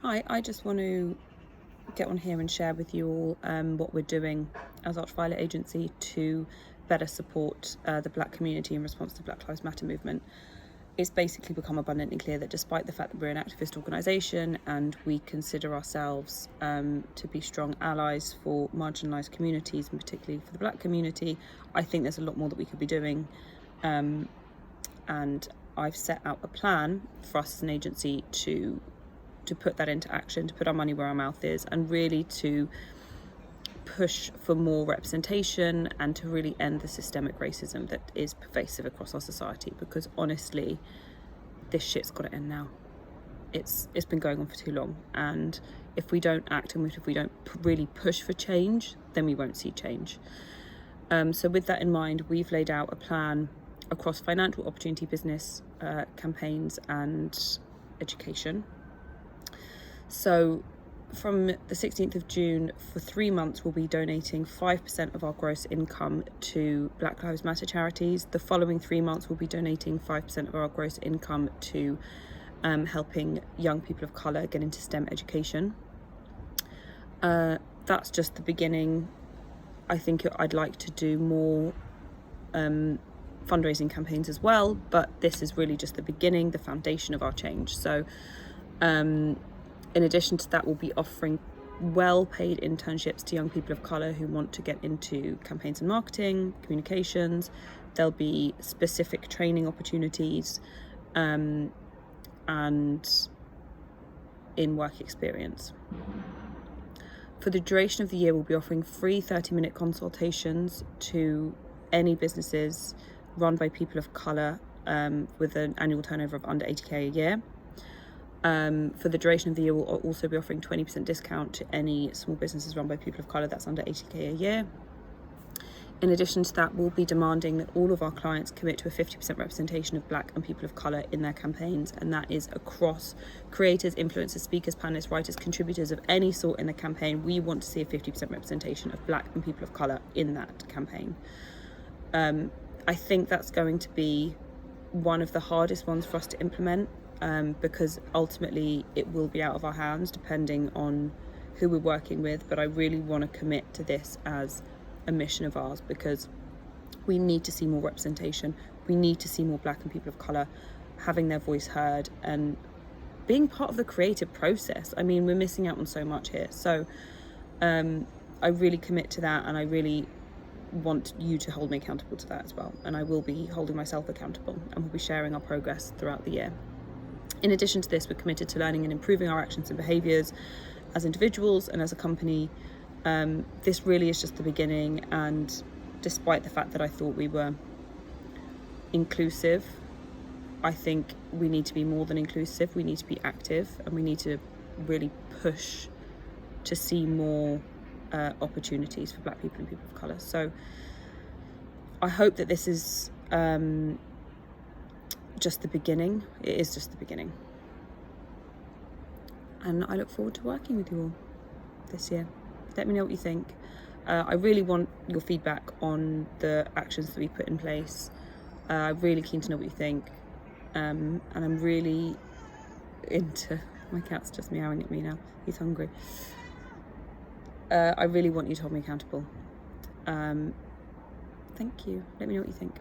Hi, I just want to get on here and share with you all what we're doing as Ultraviolet Agency to better support the Black community in response to the Black Lives Matter movement. It's basically become abundantly clear that despite the fact that we're an activist organisation and we consider ourselves to be strong allies for marginalised communities, and particularly for the Black community, I think there's a lot more that we could be doing. And I've set out a plan for us as an agency to put that into action, to put our money where our mouth is, and really to push for more representation and to really end the systemic racism that is pervasive across our society, because honestly, this shit's got to end now. It's been going on for too long, and if we don't act and if we don't really push for change, then we won't see change. So with that in mind, we've laid out a plan across financial opportunity, business, campaigns and education. So from the 16th of June, for 3 months, we'll be donating 5% of our gross income to Black Lives Matter charities. The following 3 months, we'll be donating 5% of our gross income to helping young people of colour get into STEM education. That's just the beginning. I think I'd like to do more fundraising campaigns as well, but this is really just the beginning, the foundation of our change. So in addition to that, we'll be offering well-paid internships to young people of colour who want to get into campaigns and marketing, communications. There'll be specific training opportunities and in-work experience. For the duration of the year, we'll be offering free 30-minute consultations to any businesses run by people of colour with an annual turnover of under 80k a year. For the duration of the year, we'll also be offering 20% discount to any small businesses run by people of colour that's under 80k a year. In addition to that, we'll be demanding that all of our clients commit to a 50% representation of Black and people of colour in their campaigns, and that is across creators, influencers, speakers, panellists, writers, contributors of any sort in the campaign. We want to see a 50% representation of Black and people of colour in that campaign. I think that's going to be one of the hardest ones for us to implement, because ultimately it will be out of our hands depending on who we're working with, but I really want to commit to this as a mission of ours, because we need to see more representation. We need to see more Black and people of colour having their voice heard and being part of the creative process. I mean, we're missing out on so much here. So I really commit to that, and I really want you to hold me accountable to that as well, and I will be holding myself accountable, and we'll be sharing our progress throughout the year. In addition to this, we're committed to learning and improving our actions and behaviours as individuals and as a company. This really is just the beginning, and despite the fact that I thought we were inclusive, I think we need to be more than inclusive. We need to be active, and we need to really push to see more opportunities for Black people and people of colour. So I hope that this is just the beginning. It is just the beginning, and I look forward to working with you all this year. Let me know what you think. I really want your feedback on the actions that we put in place. I'm really keen to know what you think, and I'm really into... My cat's just meowing at me now, he's hungry. I really want you to hold me accountable. Thank you. Let me know what you think.